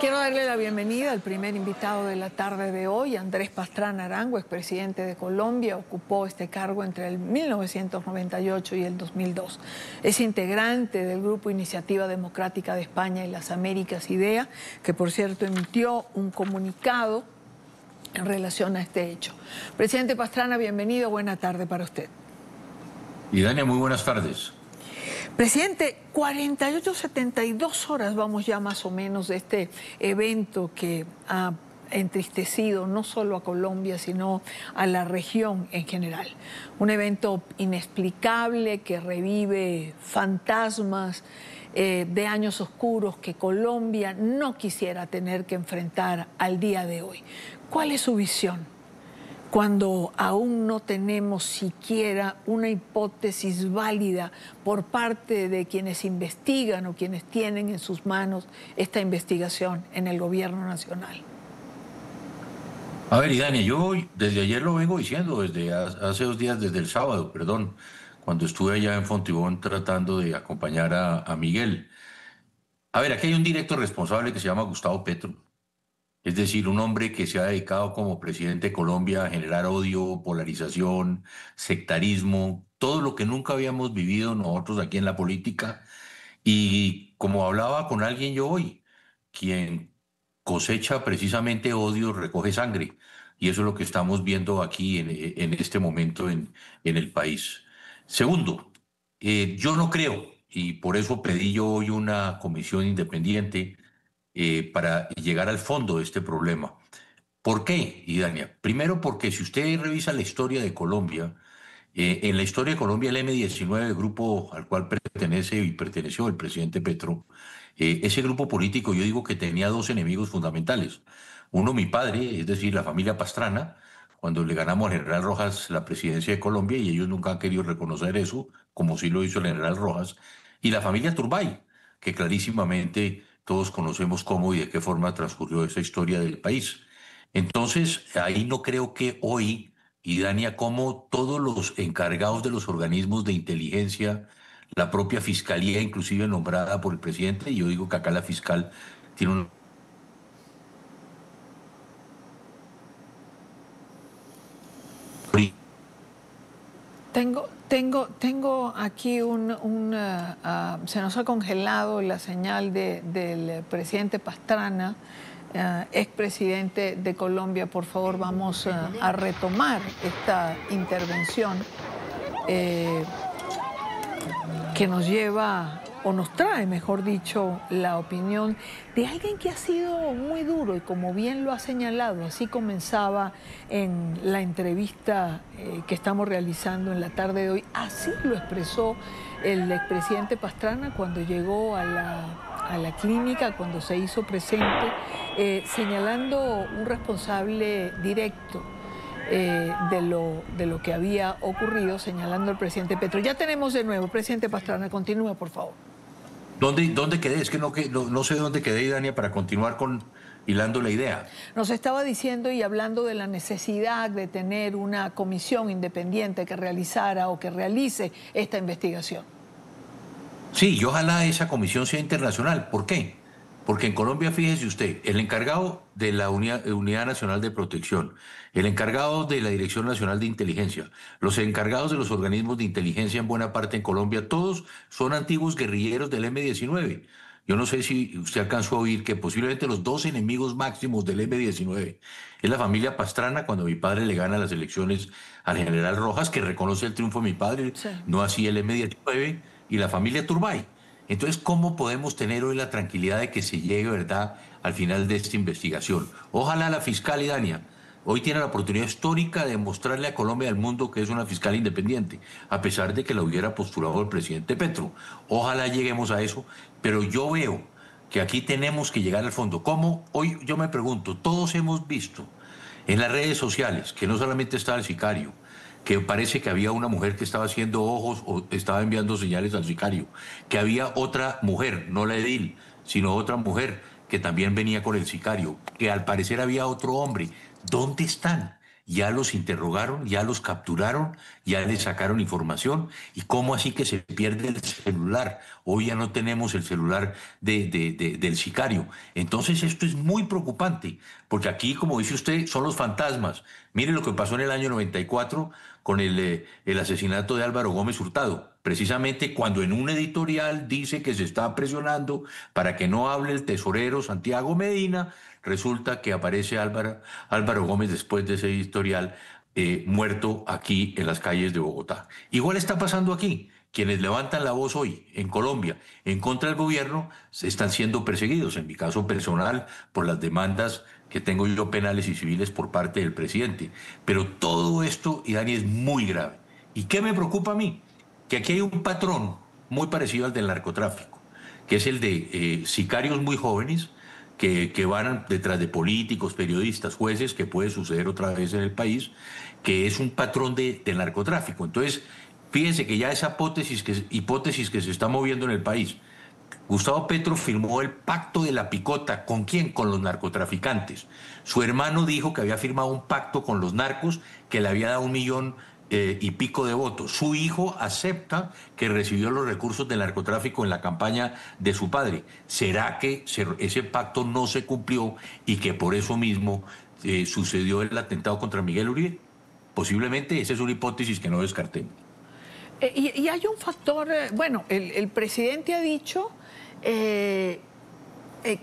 Quiero darle la bienvenida al primer invitado de la tarde de hoy, Andrés Pastrana Arango, expresidente de Colombia. Ocupó este cargo entre el 1998 y el 2002. Es integrante del Grupo Iniciativa Democrática de España y las Américas, IDEA, que por cierto emitió un comunicado en relación a este hecho. Presidente Pastrana, bienvenido, buena tarde para usted. Y Dania, muy buenas tardes. Presidente, 48, 72 horas vamos ya más o menos de este evento que ha entristecido no solo a Colombia, sino a la región en general. Un evento inexplicable que revive fantasmas de años oscuros que Colombia no quisiera tener que enfrentar al día de hoy. ¿Cuál es su visión cuando aún no tenemos siquiera una hipótesis válida por parte de quienes investigan o quienes tienen en sus manos esta investigación en el gobierno nacional? A ver, Idania, yo desde ayer lo vengo diciendo, desde hace 2 días, desde el sábado, perdón, cuando estuve allá en Fontibón tratando de acompañar a Miguel. A ver, aquí hay un directo responsable que se llama Gustavo Petro. Es decir, un hombre que se ha dedicado como presidente de Colombia a generar odio, polarización, sectarismo, todo lo que nunca habíamos vivido nosotros aquí en la política. Y como hablaba con alguien yo hoy, quien cosecha precisamente odio, recoge sangre. Y eso es lo que estamos viendo aquí en este momento en el país. Segundo, yo no creo, y por eso pedí yo hoy una comisión independiente para llegar al fondo de este problema. ¿Por qué, Idania? Primero porque si usted revisa la historia de Colombia, en la historia de Colombia el M-19, el grupo al cual pertenece y perteneció el presidente Petro, ese grupo político yo digo que tenía dos enemigos fundamentales. Uno, mi padre, es decir, la familia Pastrana, cuando le ganamos al general Rojas la presidencia de Colombia y ellos nunca han querido reconocer eso, como sí lo hizo el general Rojas, y la familia Turbay, que clarísimamente todos conocemos cómo y de qué forma transcurrió esa historia del país. Entonces, ahí no creo que hoy, y Dania, como todos los encargados de los organismos de inteligencia, la propia fiscalía, inclusive nombrada por el presidente, y yo digo que acá la fiscal tiene un... Tengo aquí se nos ha congelado la señal del presidente Pastrana, expresidente de Colombia. Por favor, vamos a retomar esta intervención que nos lleva, o nos trae, mejor dicho, la opinión de alguien que ha sido muy duro y como bien lo ha señalado, así comenzaba en la entrevista que estamos realizando en la tarde de hoy, así lo expresó el expresidente Pastrana cuando llegó a la clínica, cuando se hizo presente, señalando un responsable directo de lo que había ocurrido, señalando al presidente Petro. Ya tenemos de nuevo, presidente Pastrana, continúa, por favor. ¿Dónde quedé? Es que no sé dónde quedé, Dania, para continuar hilando la idea. Nos estaba diciendo y hablando de la necesidad de tener una comisión independiente que realizara o que realice esta investigación. Sí, y ojalá esa comisión sea internacional. ¿Por qué? Porque en Colombia, fíjese usted, el encargado de la Unidad Nacional de Protección, el encargado de la Dirección Nacional de Inteligencia, los encargados de los organismos de inteligencia en buena parte en Colombia, todos son antiguos guerrilleros del M-19. Yo no sé si usted alcanzó a oír que posiblemente los dos enemigos máximos del M-19 es la familia Pastrana, cuando mi padre le gana las elecciones al general Rojas, que reconoce el triunfo de mi padre, Sí. no así el M-19, y la familia Turbay. Entonces, ¿cómo podemos tener hoy la tranquilidad de que se llegue, verdad, al final de esta investigación? Ojalá la fiscal Idania hoy tiene la oportunidad histórica de mostrarle a Colombia y al mundo que es una fiscal independiente, a pesar de que la hubiera postulado el presidente Petro. Ojalá lleguemos a eso, pero yo veo que aquí tenemos que llegar al fondo. ¿Cómo? Hoy yo me pregunto, todos hemos visto en las redes sociales que no solamente estaba el sicario, que parece que había una mujer que estaba haciendo ojos o estaba enviando señales al sicario, que había otra mujer, no la edil, sino otra mujer que también venía con el sicario, que al parecer había otro hombre. ¿Dónde están? ya los interrogaron, ya los capturaron, ya les sacaron información. ¿Y cómo así que se pierde el celular? Hoy ya no tenemos el celular del sicario. Entonces esto es muy preocupante, porque aquí, como dice usted, son los fantasmas. Mire lo que pasó en el año 94 con el asesinato de Álvaro Gómez Hurtado. Precisamente cuando en un editorial dice que se está presionando para que no hable el tesorero Santiago Medina, resulta que aparece Álvaro Gómez después de ese editorial muerto aquí en las calles de Bogotá. Igual está pasando aquí. Quienes levantan la voz hoy en Colombia en contra del gobierno están siendo perseguidos, en mi caso personal, por las demandas que tengo yo penales y civiles por parte del presidente. Pero todo esto, Dani, es muy grave. ¿Y qué me preocupa a mí? Que aquí hay un patrón muy parecido al del narcotráfico, que es el de sicarios muy jóvenes que van detrás de políticos, periodistas, jueces, que puede suceder otra vez en el país, que es un patrón del narcotráfico. Entonces, fíjense que ya esa hipótesis que se está moviendo en el país. Gustavo Petro firmó el pacto de la picota. ¿Con quién? Con los narcotraficantes. Su hermano dijo que había firmado un pacto con los narcos que le había dado 1,000,000 y pico de votos. Su hijo acepta que recibió los recursos del narcotráfico en la campaña de su padre. ¿Será que ese pacto no se cumplió y que por eso mismo sucedió el atentado contra Miguel Uribe? Posiblemente, esa es una hipótesis que no descartemos. Y hay un factor, bueno, el presidente ha dicho que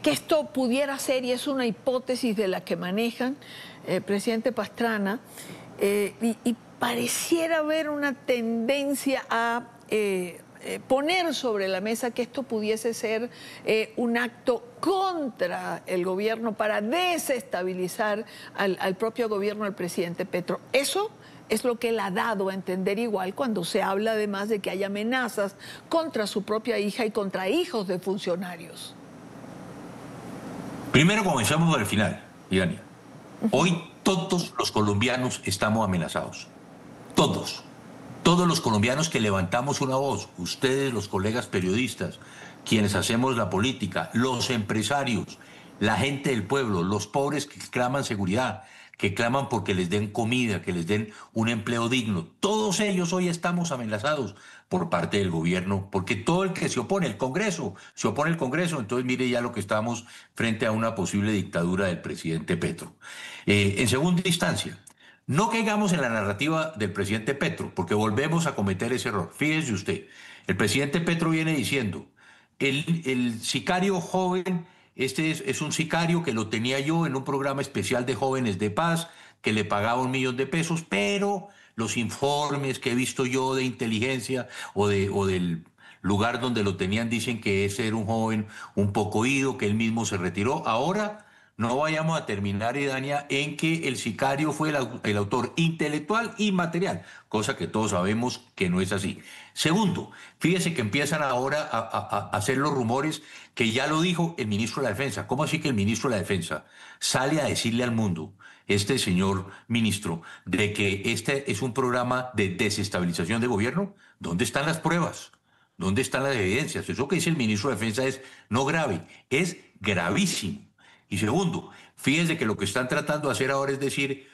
esto pudiera ser, y es una hipótesis de la que manejan, presidente Pastrana, y pareciera haber una tendencia a poner sobre la mesa que esto pudiese ser un acto contra el gobierno para desestabilizar al propio gobierno del presidente Petro. Eso es lo que él ha dado a entender, igual cuando se habla además de que hay amenazas contra su propia hija y contra hijos de funcionarios. Primero comenzamos por el final, Diana. Hoy todos los colombianos estamos amenazados. Todos. Todos los colombianos que levantamos una voz, ustedes, los colegas periodistas, quienes hacemos la política, los empresarios, la gente del pueblo, los pobres que claman seguridad, que claman porque les den comida, que les den un empleo digno. Todos ellos hoy estamos amenazados por parte del gobierno, porque todo el que se opone, el Congreso, se opone al Congreso. Entonces mire ya lo que estamos frente a una posible dictadura del presidente Petro. En segunda instancia, no caigamos en la narrativa del presidente Petro, porque volvemos a cometer ese error. Fíjese usted, el presidente Petro viene diciendo, el sicario joven, este es un sicario que lo tenía yo en un programa especial de jóvenes de paz, que le pagaba 1,000,000 de pesos, pero los informes que he visto yo de inteligencia o del lugar donde lo tenían dicen que ese era un joven un poco ido, que él mismo se retiró. Ahora no vayamos a terminar, Idania, en que el sicario fue el autor intelectual y material, cosa que todos sabemos que no es así. Segundo, fíjese que empiezan ahora a hacer los rumores que ya lo dijo el ministro de la Defensa. ¿Cómo así que el ministro de la Defensa sale a decirle al mundo, este señor ministro, de que este es un programa de desestabilización de gobierno? ¿Dónde están las pruebas? ¿Dónde están las evidencias? Eso que dice el ministro de Defensa es no grave, es gravísimo. Y segundo, fíjense que lo que están tratando de hacer ahora es decir,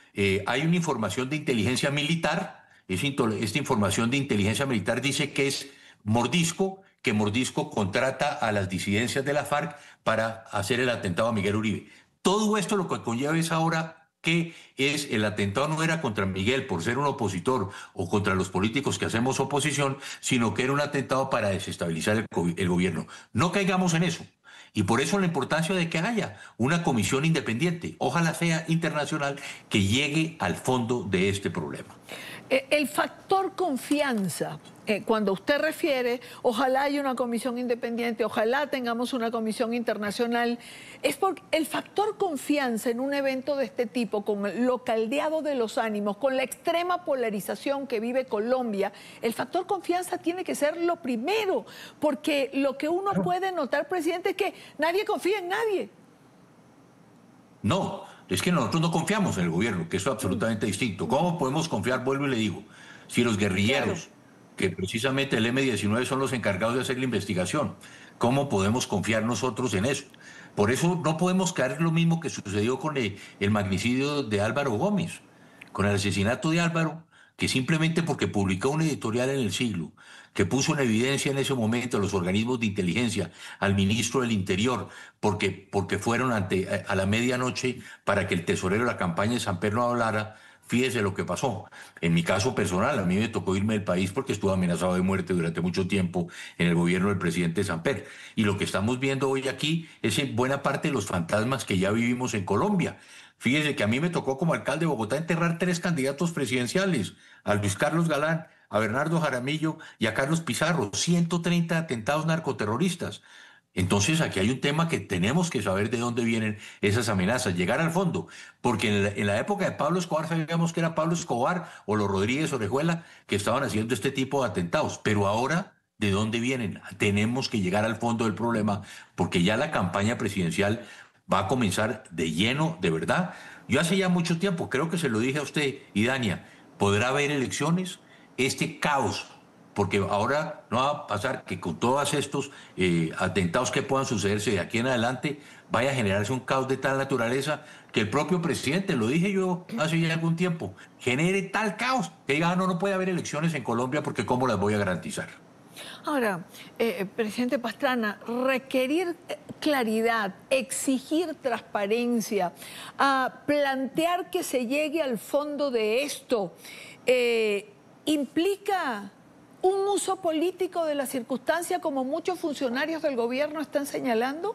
hay una información de inteligencia militar, esta información de inteligencia militar dice que es Mordisco, que Mordisco contrata a las disidencias de la FARC para hacer el atentado a Miguel Uribe. Todo esto lo que conlleva es ahora que el atentado no era contra Miguel por ser un opositor o contra los políticos que hacemos oposición, sino que era un atentado para desestabilizar el gobierno. No caigamos en eso. Y por eso la importancia de que haya una comisión independiente, ojalá sea internacional, que llegue al fondo de este problema. El factor confianza, cuando usted refiere, ojalá haya una comisión independiente, ojalá tengamos una comisión internacional, es porque el factor confianza en un evento de este tipo, con lo caldeado de los ánimos, con la extrema polarización que vive Colombia, el factor confianza tiene que ser lo primero, porque lo que uno puede notar, presidente, es que nadie confía en nadie. No, es que nosotros no confiamos en el gobierno, que eso es absolutamente distinto. ¿Cómo podemos confiar? Vuelvo y le digo, si los guerrilleros, que precisamente el M-19 son los encargados de hacer la investigación, ¿cómo podemos confiar nosotros en eso? Por eso no podemos caer en lo mismo que sucedió con el magnicidio de Álvaro Gómez. con el asesinato de Álvaro, que simplemente porque publicó un editorial en El Siglo, que puso en evidencia en ese momento a los organismos de inteligencia, al ministro del Interior, porque fueron a la medianoche para que el tesorero de la campaña de Samper no hablara. Fíjese lo que pasó. En mi caso personal, a mí me tocó irme del país porque estuve amenazado de muerte durante mucho tiempo en el gobierno del presidente Samper. Y lo que estamos viendo hoy aquí es en buena parte de los fantasmas que ya vivimos en Colombia. Fíjese que a mí me tocó como alcalde de Bogotá enterrar 3 candidatos presidenciales, a Luis Carlos Galán, a Bernardo Jaramillo y a Carlos Pizarro, 130 atentados narcoterroristas. Entonces aquí hay un tema que tenemos que saber de dónde vienen esas amenazas, llegar al fondo, porque en la época de Pablo Escobar sabíamos que era Pablo Escobar o los Rodríguez Orejuela que estaban haciendo este tipo de atentados, pero ahora, ¿de dónde vienen? Tenemos que llegar al fondo del problema, porque ya la campaña presidencial va a comenzar de lleno, de verdad. Yo hace ya mucho tiempo, creo que se lo dije a usted y Dania, ¿podrá haber elecciones? Este caos, porque ahora no va a pasar que con todos estos atentados que puedan sucederse de aquí en adelante, vaya a generarse un caos de tal naturaleza que el propio presidente, lo dije yo hace ya algún tiempo, genere tal caos que diga, no, no puede haber elecciones en Colombia porque ¿cómo las voy a garantizar? Ahora, presidente Pastrana, requerir claridad, exigir transparencia, plantear que se llegue al fondo de esto, implica un uso político de la circunstancia como muchos funcionarios del gobierno están señalando.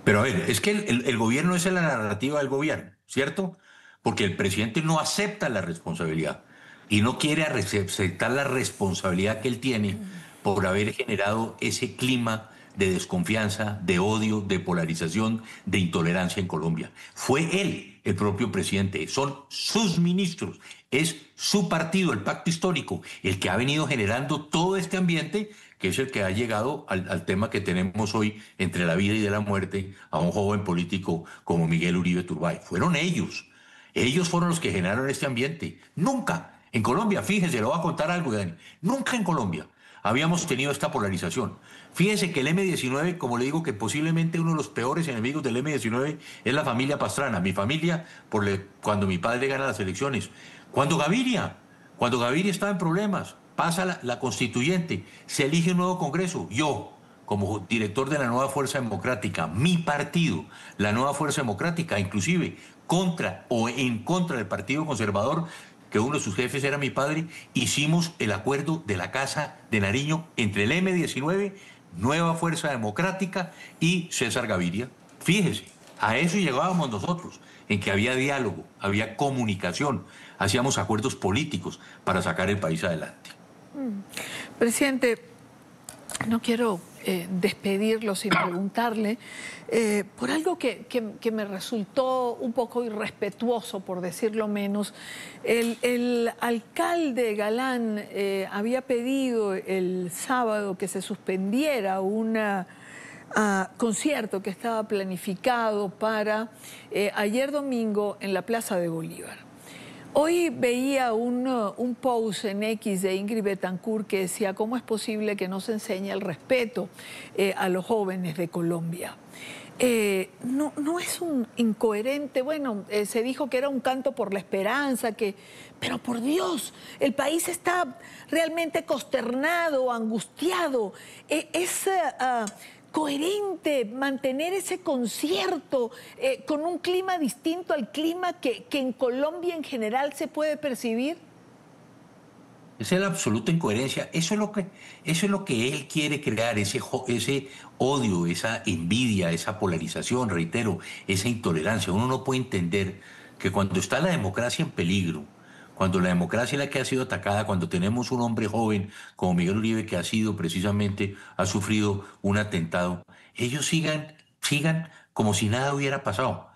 Pero a ver, es que el gobierno esa es la narrativa del gobierno, ¿cierto? Porque el presidente no acepta la responsabilidad y no quiere aceptar la responsabilidad que él tiene por haber generado ese clima de desconfianza, de odio, de polarización, de intolerancia en Colombia. Fue él, el propio presidente, son sus ministros, es su partido, el pacto histórico, el que ha venido generando todo este ambiente que es el que ha llegado al tema que tenemos hoy entre la vida y de la muerte a un joven político como Miguel Uribe Turbay. Fueron ellos. Ellos fueron los que generaron este ambiente. Nunca en Colombia, fíjense, le voy a contar algo, Dani, nunca en Colombia habíamos tenido esta polarización. Fíjense que el M-19, como le digo, que posiblemente uno de los peores enemigos del M-19 es la familia Pastrana. Mi familia, cuando mi padre gana las elecciones. Cuando Gaviria estaba en problemas, pasa la constituyente, se elige un nuevo Congreso. Yo, como director de la Nueva Fuerza Democrática, mi partido, la Nueva Fuerza Democrática, inclusive contra o en contra del Partido Conservador, que uno de sus jefes era mi padre, hicimos el acuerdo de la Casa de Nariño entre el M-19, Nueva Fuerza Democrática y César Gaviria. Fíjese, a eso llegábamos nosotros, en que había diálogo, había comunicación, hacíamos acuerdos políticos para sacar el país adelante. Presidente, no quiero despedirlo sin preguntarle por algo que me resultó un poco irrespetuoso, por decirlo menos. El alcalde Galán había pedido el sábado que se suspendiera un concierto que estaba planificado para ayer domingo en la Plaza de Bolívar. Hoy veía un post en X de Ingrid Betancourt que decía cómo es posible que no se enseñe el respeto a los jóvenes de Colombia. No es un incoherente, bueno, se dijo que era un canto por la esperanza, pero por Dios, el país está realmente consternado, angustiado. Es coherente mantener ese concierto con un clima distinto al clima que en Colombia en general se puede percibir. Esa es la absoluta incoherencia. Eso es lo que él quiere crear, ese odio, esa envidia, esa polarización, reitero, esa intolerancia. Uno no puede entender que cuando está la democracia en peligro, cuando la democracia es la que ha sido atacada, cuando tenemos un hombre joven como Miguel Uribe que ha sufrido un atentado, ellos sigan como si nada hubiera pasado.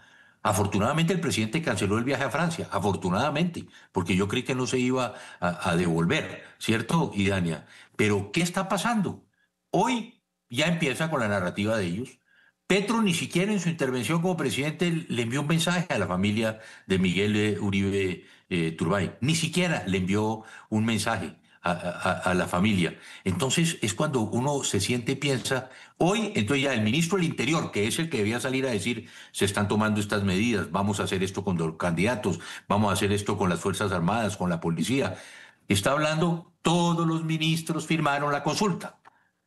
Afortunadamente el presidente canceló el viaje a Francia, afortunadamente, porque yo creí que no se iba a devolver, ¿cierto, Idania? Pero ¿qué está pasando? Hoy ya empieza con la narrativa de ellos. Petro ni siquiera en su intervención como presidente le envió un mensaje a la familia de Miguel Uribe Turbay, ni siquiera le envió un mensaje. a la familia. Entonces es cuando uno se siente y piensa, hoy, entonces ya el ministro del Interior, que es el que debía salir a decir, se están tomando estas medidas, vamos a hacer esto con los candidatos, vamos a hacer esto con las Fuerzas Armadas, con la policía, está hablando, todos los ministros firmaron la consulta.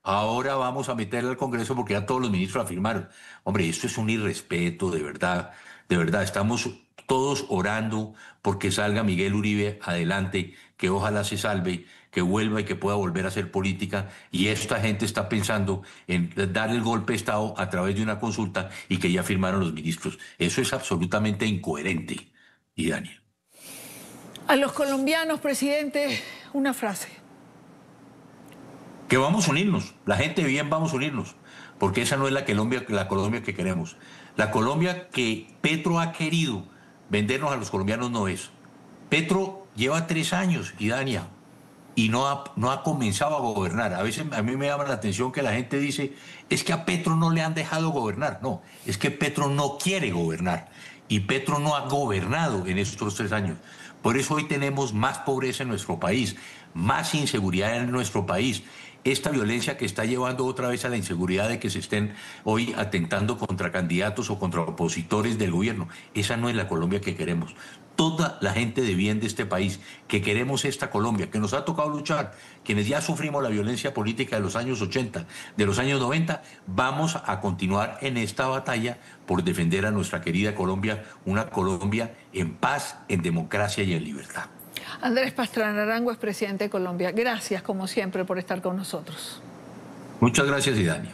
Ahora vamos a meterle al Congreso porque ya todos los ministros la firmaron. Hombre, esto es un irrespeto, de verdad, de verdad. Estamos todos orando porque salga Miguel Uribe adelante, que ojalá se salve, que vuelva y que pueda volver a hacer política. Y esta gente está pensando en dar el golpe de Estado a través de una consulta y que ya firmaron los ministros. Eso es absolutamente incoherente. Y Daniel. A los colombianos, presidente, una frase. Que vamos a unirnos, la gente de bien vamos a unirnos, porque esa no es la Colombia que queremos. La Colombia que Petro ha querido vendernos a los colombianos no es. Petro lleva 3 años, Idania, y no ha comenzado a gobernar. A veces a mí me llama la atención que la gente dice, es que a Petro no le han dejado gobernar. No, es que Petro no quiere gobernar, y Petro no ha gobernado en estos 3 años. Por eso hoy tenemos más pobreza en nuestro país, más inseguridad en nuestro país. Esta violencia que está llevando otra vez a la inseguridad de que se estén hoy atentando contra candidatos o contra opositores del gobierno. Esa no es la Colombia que queremos. Toda la gente de bien de este país, que queremos esta Colombia, que nos ha tocado luchar, quienes ya sufrimos la violencia política de los años 80, de los años 90, vamos a continuar en esta batalla por defender a nuestra querida Colombia, una Colombia en paz, en democracia y en libertad. Andrés Pastrana Arango es presidente de Colombia. Gracias, como siempre, por estar con nosotros. Muchas gracias, Idania.